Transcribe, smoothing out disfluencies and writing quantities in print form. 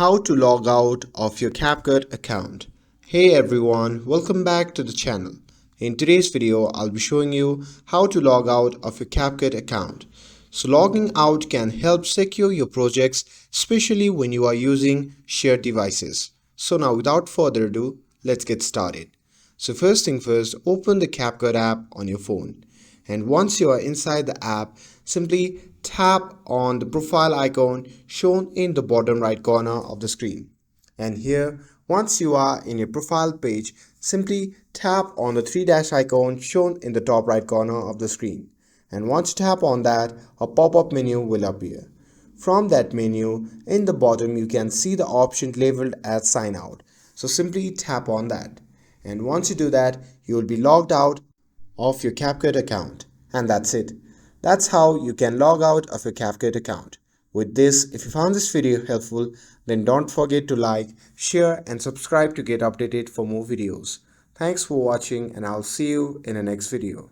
How to log out of your CapCut account. Hey everyone, welcome back to the channel. In today's video, I'll be showing you how to log out of your CapCut account. So logging out can help secure your projects, especially when you are using shared devices. So now without further ado, let's get started. So first thing first, open the CapCut app on your phone. And once you are inside the app, simply tap on the profile icon shown in the bottom right corner of the screen. And here, once you are in your profile page, simply tap on the three dash icon shown in the top right corner of the screen. And once you tap on that, a pop-up menu will appear. From that menu, in the bottom you can see the option labeled as sign out. So simply tap on that. And once you do that, you will be logged out of your CapCut account. And that's it. That's how you can log out of your CapCut account. With this, if you found this video helpful, then don't forget to like, share and subscribe to get updated for more videos. Thanks for watching and I'll see you in the next video.